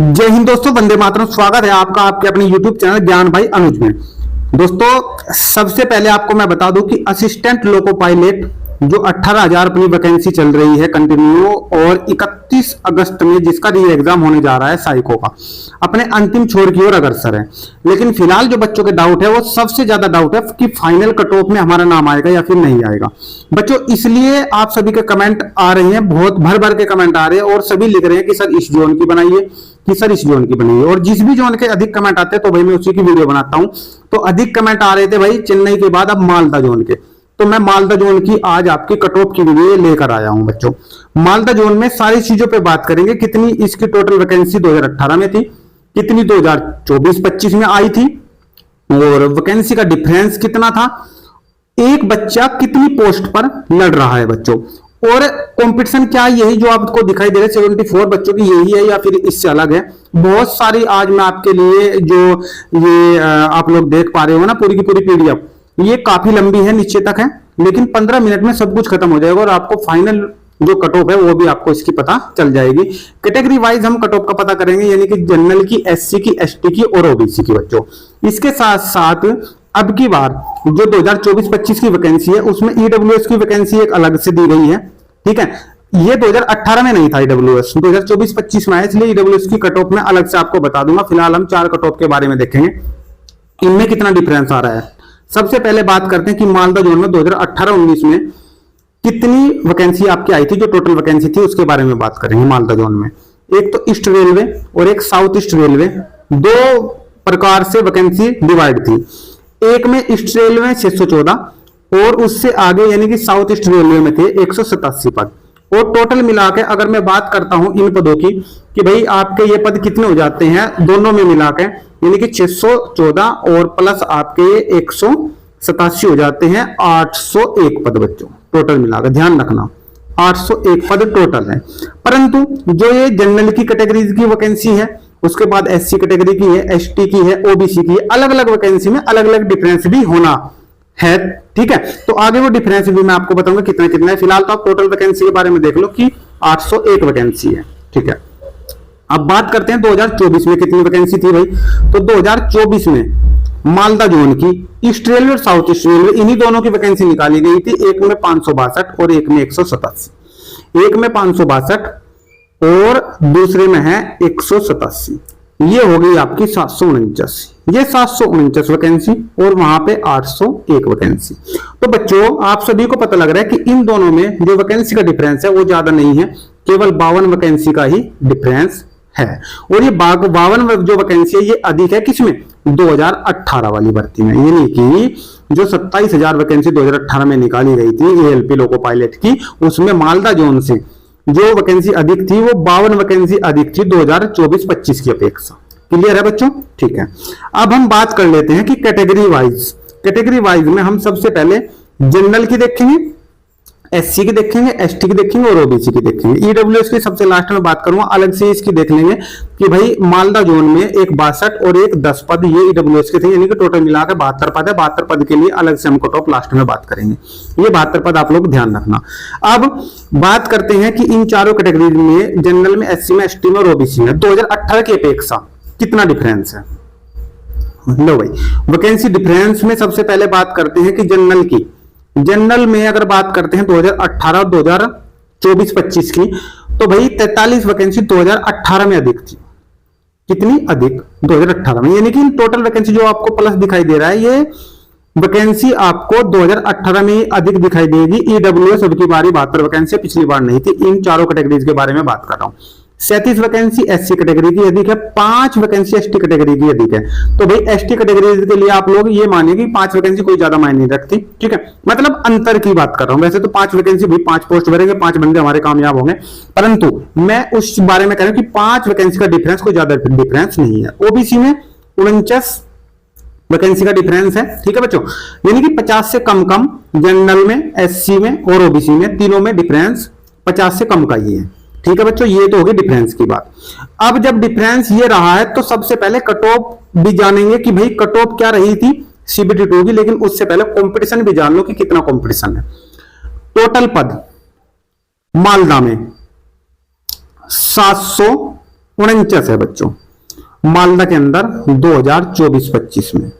जय हिंद दोस्तों, वंदे मातरम। स्वागत है आपका आपके अपने YouTube चैनल ज्ञान भाई अनुज में। दोस्तों, सबसे पहले आपको मैं बता दूं कि असिस्टेंट लोको पायलट जो 18,000 अपनी वैकेंसी चल रही है कंटिन्यू, और 31 अगस्त में जिसका री एग्जाम होने जा रहा है साइको का, अपने अंतिम छोर की ओर अग्रसर है। लेकिन फिलहाल जो बच्चों के डाउट है वो सबसे ज्यादा डाउट है कि फाइनल कट ऑफ में हमारा नाम आएगा या फिर नहीं आएगा। बच्चों, इसलिए आप सभी के कमेंट आ रहे हैं, बहुत भर भर के कमेंट आ रहे हैं और सभी लिख रहे हैं कि सर इस जोन की बनाइए, कि सर इस जोन की बनाइए। और जिस भी जोन के अधिक कमेंट आते हैं तो भाई मैं उसी की वीडियो बनाता हूं। तो अधिक कमेंट आ रहे थे भाई चेन्नई के बाद अब मालदा जोन के, तो मैं मालदा जोन की आज आपकी कट ऑफ की वीडियो लेकर आया हूं। बच्चों, मालदा जोन में सारी चीजों पे बात करेंगे। कितनी इसकी टोटल वैकेंसी 2018 में थी, कितनी 2024-25 में आई थी, और वैकेंसी का डिफरेंस कितना था, एक बच्चा कितनी पोस्ट पर लड़ रहा है बच्चों, और कंपटीशन क्या है, यही जो आपको दिखाई दे रहा है 74 बच्चों की यही है या फिर इससे अलग है। बहुत सारी आज मैं आपके लिए जो ये आप लोग देख पा रहे हो ना, पूरी की पूरी पीडीएफ, ये काफी लंबी है, नीचे तक है, लेकिन 15 मिनट में सब कुछ खत्म हो जाएगा और आपको फाइनल जो कट ऑफ है वो भी आपको इसकी पता चल जाएगी। कैटेगरी वाइज हम कट ऑफ का पता करेंगे, यानी कि जनरल की, एससी की, एसटी की और ओबीसी की बच्चों। इसके साथ साथ अब की बार जो 2024-25 की वैकेंसी है उसमें ईडब्ल्यूएस की वैकेंसी एक अलग से दी गई है। ठीक है, ये 2018 में नहीं था ईडब्ल्यूएस, 2024-25 में आया, इसलिए ईडब्ल्यूएस की कट ऑफ में अलग से आपको बता दूंगा। फिलहाल हम 4 कट ऑफ के बारे में देखेंगे, इनमें कितना डिफरेंस आ रहा है। सबसे पहले बात करते हैं कि मालदा जोन में 2018-19 में कितनी वैकेंसी आपकी आई थी, जो टोटल वैकेंसी थी उसके बारे में बात करेंगे। मालदा जोन में एक तो ईस्ट रेलवे और एक साउथ ईस्ट रेलवे, दो प्रकार से वैकेंसी डिवाइड थी। एक में ईस्ट रेलवे में 614 और उससे आगे यानी कि साउथ ईस्ट रेलवे में थे 187 पद। और टोटल मिला के अगर मैं बात करता हूं इन पदों की कि भाई आपके ये पद कितने हो जाते हैं दोनों में मिला के, यानी कि 614 और प्लस आपके 187 हो जाते हैं 801 पद बच्चों टोटल मिलाकर। ध्यान रखना 801 पद टोटल है। परंतु जो ये जनरल की कैटेगरीज की वैकेंसी है, उसके बाद एससी कैटेगरी की है, एसटी की है, ओबीसी की है, अलग अलग वैकेंसी में अलग अलग डिफरेंस भी होना है। ठीक है, तो आगे वो डिफरेंस भी मैं आपको बताऊंगा कितना कितना है। फिलहाल तो आप टोटल वैकेंसी के बारे में देख लो कि 801 वैकेंसी है। ठीक है, अब बात करते हैं 2024 में कितनी वैकेंसी थी भाई। तो 2024 में मालदा जोन की ईस्ट रेलवे और साउथ ईस्ट रेलवे इन्हीं दोनों की वैकेंसी निकाली गई थी। एक में 562 और एक में 187। एक में 562 और दूसरे में है 187। ये हो गई आपकी 749, ये 749 वैकेंसी और वहां पे 801 वैकेंसी। तो बच्चों, आप सभी को पता लग रहा है कि इन दोनों में जो वैकेंसी का डिफरेंस है वो ज्यादा नहीं है, केवल 52 वैकेंसी का ही डिफरेंस है। और ये 52 जो वैकेंसी है ये अधिक है किसमें, 2018 वाली भर्ती में, यानी कि जो 27,000 वैकेंसी 2018 में निकाली गई थी एएलपी लोको पायलट की, उसमें मालदा जोन से जो वैकेंसी अधिक थी वो 52 वैकेंसी अधिक थी 2024-25 की अपेक्षा। क्लियर है बच्चों? ठीक है, अब हम बात कर लेते हैं कि कैटेगरी वाइज में हम सबसे पहले जनरल की देखेंगे, एससी की देखेंगे, एसटी की देखेंगे और ओबीसी की देखेंगे। ईडब्ल्यूएस की सबसे लास्ट में बात करूंगा, अलग से इसकी देख लेंगे कि भाई मालदा जोन में एक 62 और एक 10 पद ये ईडब्ल्यूएस के थे, यानी कि टोटल मिलाकर 72 पद है। 72 पद के लिए अलग से हम कट ऑफ लास्ट में बात करेंगे। ये 72 पद आप लोग ध्यान रखना। अब बात करते हैं कि इन चारों कैटेगरी में, जनरल में, एससी में, एसटी में और ओबीसी में 2018 की अपेक्षा कितना डिफरेंस है। लो भाई, वैकेंसी डिफरेंस में सबसे पहले बात करते हैं कि जनरल की। जनरल में अगर बात करते हैं 2018 और 2024-25 की, तो भाई 43 वैकेंसी 2018 में अधिक थी। कितनी अधिक? 2018 में, यानी कि टोटल वैकेंसी जो आपको प्लस दिखाई दे रहा है ये वैकेंसी आपको 2018 में अधिक दिखाई देगी। ईडब्ल्यूएस अब की बारी 72 वैकेंसी, पिछली बार नहीं थी। इन चारों कैटेगरीज के बारे में बात कर रहा हूं। 37 वैकेंसी एससी कैटेगरी की अधिक है, 5 वैकेंसी एसटी कैटेगरी की अधिक है। तो भाई एसटी कैटेगरी के लिए आप लोग ये मानिए कि 5 वैकेंसी कोई ज्यादा मायने नहीं रखती। ठीक है, मतलब अंतर की बात कर रहा हूं। वैसे तो 5 वैकेंसी भी 5 पोस्ट भरेंगे, 5 बंदे हमारे कामयाब होंगे, परंतु मैं उस बारे में कह रहा हूं कि 5 वैकेंसी का डिफरेंस कोई ज्यादा डिफरेंस नहीं है। ओबीसी में 49 वैकेंसी का डिफरेंस है। ठीक है बच्चों, यानी कि 50 से कम जनरल में, एससी में और ओबीसी में, तीनों में डिफरेंस 50 से कम का ही है। ठीक है बच्चों, ये तो होगी डिफरेंस की बात। अब जब डिफरेंस ये रहा है तो सबसे पहले कट ऑफ भी जानेंगे कि भाई कट ऑफ क्या रही थी सीबीटी 2 की, लेकिन उससे पहले कंपटीशन भी जान लो कि कितना कंपटीशन है। टोटल पद मालदा में 700 49 है बच्चों मालदा के अंदर 2024-25 में।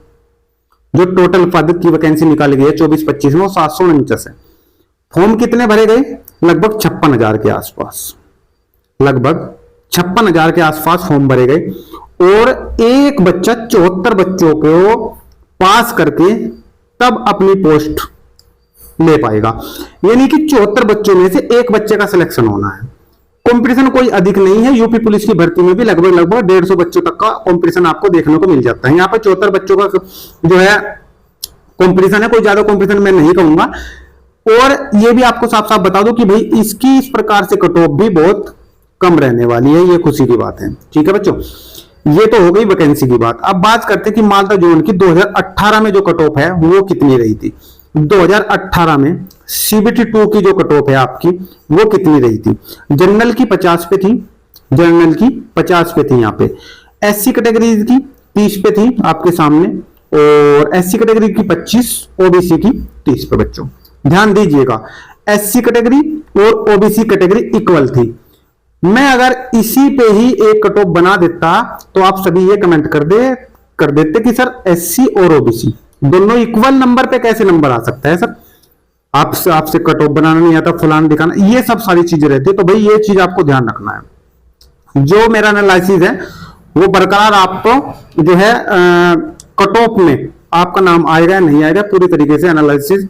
जो टोटल पद की वैकेंसी निकाली गई है 24-25 में वो 749 है। फॉर्म कितने भरे गए? लगभग 56,000 के आसपास, लगभग 56,000 के आसपास फॉर्म भरे गए और एक बच्चा 74 बच्चों को पास करके तब अपनी पोस्ट ले पाएगा। यानी कि 74 बच्चों में से एक बच्चे का सिलेक्शन होना है। कंपटीशन कोई अधिक नहीं है। यूपी पुलिस की भर्ती में भी लगभग 150 बच्चों तक का कंपटीशन आपको देखने को मिल जाता है। यहाँ पर 74 बच्चों का जो है कंपटीशन है, कोई ज्यादा कंपटीशन मैं नहीं कहूंगा। और ये भी आपको साफ साफ बता दूं कि भाई इसकी इस प्रकार से कट ऑफ भी बहुत कम रहने वाली है, ये खुशी की बात है। ठीक है बच्चों, ये तो हो गई वैकेंसी की बात। अब बात करते हैं कि मालदा जोन की 2018 में जो कट ऑफ है वो कितनी रही थी। 2018 में सीबीटी 2 की जो कट ऑफ है आपकी वो कितनी रही थी? जनरल की 50 पे थी, जनरल की 50 पे थी यहाँ पे। एससी कैटेगरी की 30 पे थी आपके सामने, और एससी कैटेगरी की 25, ओबीसी की 30 पे। बच्चों ध्यान दीजिएगा, एससी कैटेगरी और ओबीसी कैटेगरी इक्वल थी। मैं अगर इसी पे ही एक कट ऑफ बना देता तो आप सभी ये कमेंट कर देते कि सर एससी और ओबीसी दोनों इक्वल नंबर पे कैसे नंबर आ सकता है सर? आपसे कट ऑफ बनाना नहीं आता, फुलाना दिखाना, ये सब सारी चीजें रहती है। तो भाई ये चीज आपको ध्यान रखना है। जो मेरा एनालिसिस है वो बरकरार आपको जो है कट ऑफ में आपका नाम आएगा या नहीं आएगा, पूरी तरीके से एनालिसिस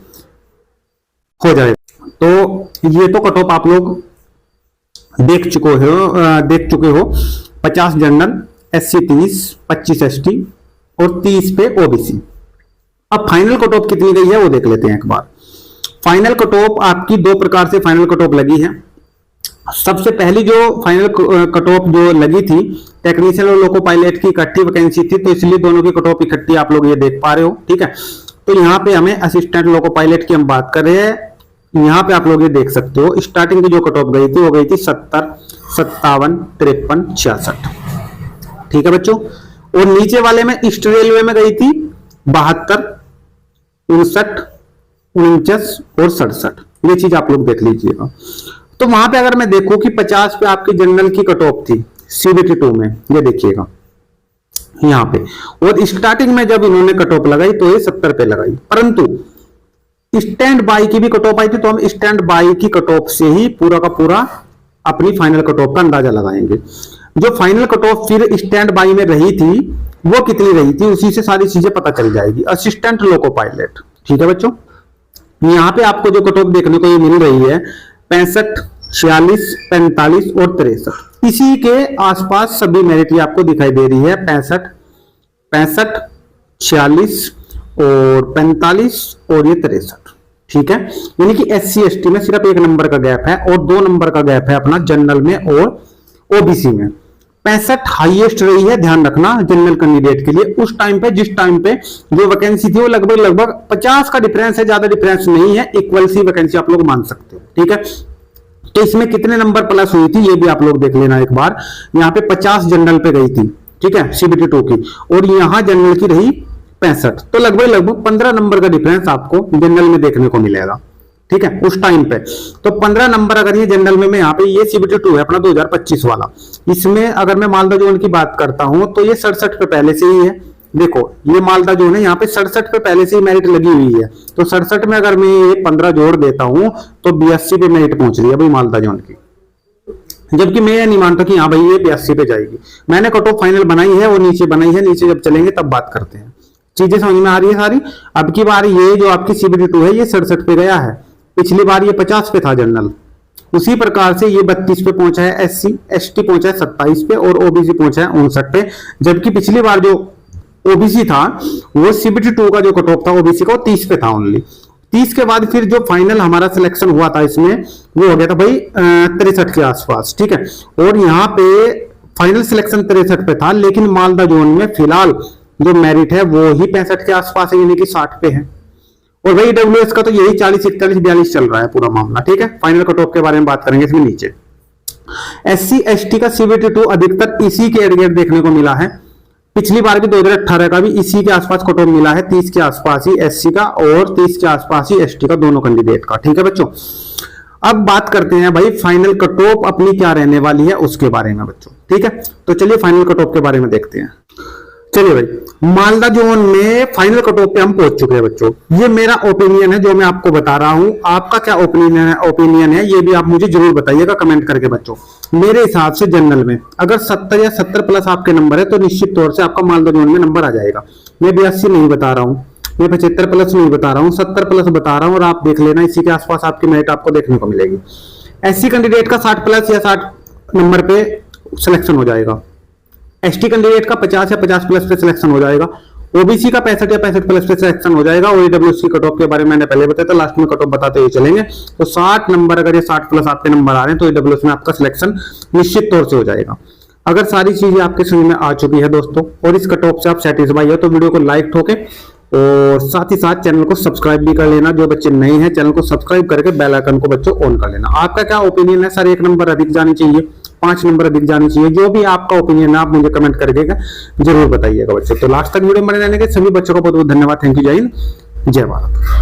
हो जाएगा। तो ये तो कट ऑफ आप लोग देख चुके हो 50 जनरल, एससी 30, 25 एसटी और 30 पे ओबीसी। अब फाइनल कट ऑफ कितनी गई है वो देख लेते हैं एक बार। फाइनल कट ऑफ आपकी दो प्रकार से फाइनल कट ऑफ लगी है। सबसे पहली जो फाइनल कट ऑफ जो लगी थी टेक्नीशियन और लोको पायलट की इकट्ठी वैकेंसी थी, तो इसलिए दोनों की कट ऑफ इकट्ठी आप लोग ये देख पा रहे हो। ठीक है, तो यहाँ पे हमें असिस्टेंट लोको पायलट की हम बात कर रहे हैं। यहाँ पे आप लोग ये देख सकते हो स्टार्टिंग की जो कट ऑफ गई थी वो गई थी 70, 57, 53, 66। ठीक है बच्चों, और नीचे वाले में ईस्ट रेलवे में गई थी 72, 59, 49 और 67। ये चीज आप लोग देख लीजिएगा। तो वहां पे अगर मैं देखूं कि 50 पे आपकी जनरल की कट ऑफ थी सीबीटी 2 में, ये देखिएगा यहाँ पे, और स्टार्टिंग में जब इन्होंने कट ऑफ लगाई तो ये 70 पे लगाई, परंतु स्टैंड बाई की भी कट ऑफ आई थी, तो हम स्टैंड बाई की कट ऑफ से ही पूरा का पूरा अपनी फाइनल कट ऑफ का अंदाजा लगाएंगे। जो फाइनल कट ऑफ फिर स्टैंड बाई में रही थी वो कितनी रही थी, उसी से सारी चीजें पता चल जाएगी। असिस्टेंट लोको पायलट, ठीक है बच्चों, यहाँ पे आपको जो कट ऑफ देखने को ये मिल रही है 65, 46, 45 और 63। इसी के आसपास सभी मेरिट आपको दिखाई दे रही है 65, 46 और 45 और ये 63। ठीक है, यानी कि एससी एसटी में सिर्फ 1 नंबर का गैप है और 2 नंबर का गैप है अपना जनरल में और ओबीसी में। 65 हाईएस्ट रही है, ध्यान रखना जनरल कैंडिडेट के लिए। उस टाइम पे जिस टाइम पे जो वैकेंसी थी वो लगभग 50 का डिफरेंस है, ज्यादा डिफरेंस नहीं है, इक्वल सी वैकेंसी आप लोग मान सकते हो। ठीक है, तो इसमें कितने नंबर प्लस हुई थी ये भी आप लोग देख लेना एक बार। यहाँ पे 50 जनरल पे गई थी, ठीक है, सीबीटी 2 की, और यहाँ जनरल की रही 65, तो लगभग 15 नंबर का डिफरेंस आपको जनरल में देखने को मिलेगा। ठीक है, उस टाइम पे तो 15 नंबर अगर ये जनरल में यहाँ पे ये सीबीटी 2 है अपना 2025 वाला, इसमें अगर मैं मालदा जोन की बात करता हूं तो ये 67 पे पहले से ही है। देखो ये मालदा जोन है, यहाँ पे 67 पे पहले से ही मेरिट लगी हुई है, तो 67 में अगर मैं ये 15 जोड़ देता हूं तो 82 पे मेरिट पहुंच रही है भाई मालदा जोन की। जबकि मैं ये नहीं मानता कि हाँ भाई ये 82 पे जाएगी। मैंने कट ऑफ फाइनल बनाई है, वो नीचे बनाई है, नीचे जब चलेंगे तब बात करते हैं। चीजें समझ में आ रही है सारी। अब की बार ये जो आपकी सीबीटी 2 है ये 67 पे गया है, पिछली बार ये 50 पे था जनरल, उसी प्रकार से ये 32 पे पहुंचा है, एससी एसटी पहुंचा है 27 पे और ओबीसी पहुंचा है 59 पे। जबकि पिछली बार जो ओबीसी था वो सीबीटी 2 का जो कट ऑफ था ओबीसी का वो 30 पे था ओनली। 30 के बाद फिर जो फाइनल हमारा सिलेक्शन हुआ था इसमें वो हो गया था भाई 63 के आसपास। ठीक है, और यहाँ पे फाइनल सिलेक्शन 63 पे था, लेकिन मालदा जोन में फिलहाल जो मेरिट है वो ही 65 के आसपास है, यानी कि 60 पे है। और भाई डब्ल्यूएस का तो यही 40, 41, 42 चल रहा है पूरा मामला। ठीक है, फाइनल कट ऑफ के बारे में बात करेंगे इसमें नीचे। एससी एसटी का सीबीटी 2 अधिकतर इसी के इर्द गिर्द देखने को मिला है। पिछली बार भी 2018 का भी इसी के आसपास कट ऑफ मिला है, 30 के आसपास ही एससी का और 30 के आसपास ही एसटी का, दोनों कैंडिडेट का। ठीक है बच्चों, अब बात करते हैं भाई फाइनल कट ऑफ अपनी क्या रहने वाली है उसके बारे में बच्चों, ठीक है। तो चलिए फाइनल कट ऑफ के बारे में देखते हैं। चलिए भाई, मालदा जोन में फाइनल कट ऑफ पे हम पहुंच चुके हैं बच्चों। ये मेरा ओपिनियन है जो मैं आपको बता रहा हूं, आपका क्या ओपिनियन है ये भी आप मुझे जरूर बताइएगा कमेंट करके बच्चों। मेरे हिसाब से जनरल में अगर 70 या 70 प्लस आपके नंबर है तो निश्चित तौर से आपका मालदा जोन में नंबर आ जाएगा। मैं 82 नहीं बता रहा हूं, मैं 75 प्लस नहीं बता रहा हूं, 70 प्लस बता रहा हूं, और आप देख लेना इसी के आसपास आपकी मेरिट आपको देखने को मिलेगी। एससी कैंडिडेट का 60 प्लस या 60 नंबर पे सिलेक्शन हो जाएगा, एसटी कैंडिडेट का 50 या 50 प्लस पे सिलेक्शन हो जाएगा, ओबीसी का 65 या 65 प्लस पे सिलेक्शन हो जाएगा। और ईडब्ल्यूसी कट ऑफ के बारे में मैंने पहले बताया था, लास्ट में कट ऑफ बताते हुए चलेंगे। तो 60 नंबर, अगर ये 60 प्लस आपके नंबर आ रहे हैं तो ईडब्ल्यूसी में आपका सिलेक्शन निश्चित तौर से हो जाएगा। अगर सारी चीजें आपके समझ में आ चुकी है दोस्तों और इस कट ऑफ से आप सेटिस्फाई हो तो वीडियो को लाइक ठोके और साथ ही साथ चैनल को सब्सक्राइब भी कर लेना। जो बच्चे नए हैं चैनल को सब्सक्राइब करके बेल आइकन को बच्चों ऑन कर लेना। आपका क्या ओपिनियन है सर, 1 नंबर अधिक जानी चाहिए, 5 नंबर अधिक जानी चाहिए, जो भी आपका ओपिनियन है आप मुझे कमेंट करके जरूर बताइएगा बच्चों। तो लास्ट तक वीडियो में रहने के सभी बच्चों को बहुत बहुत धन्यवाद। थैंक यू, जय हिंद, जय भारत।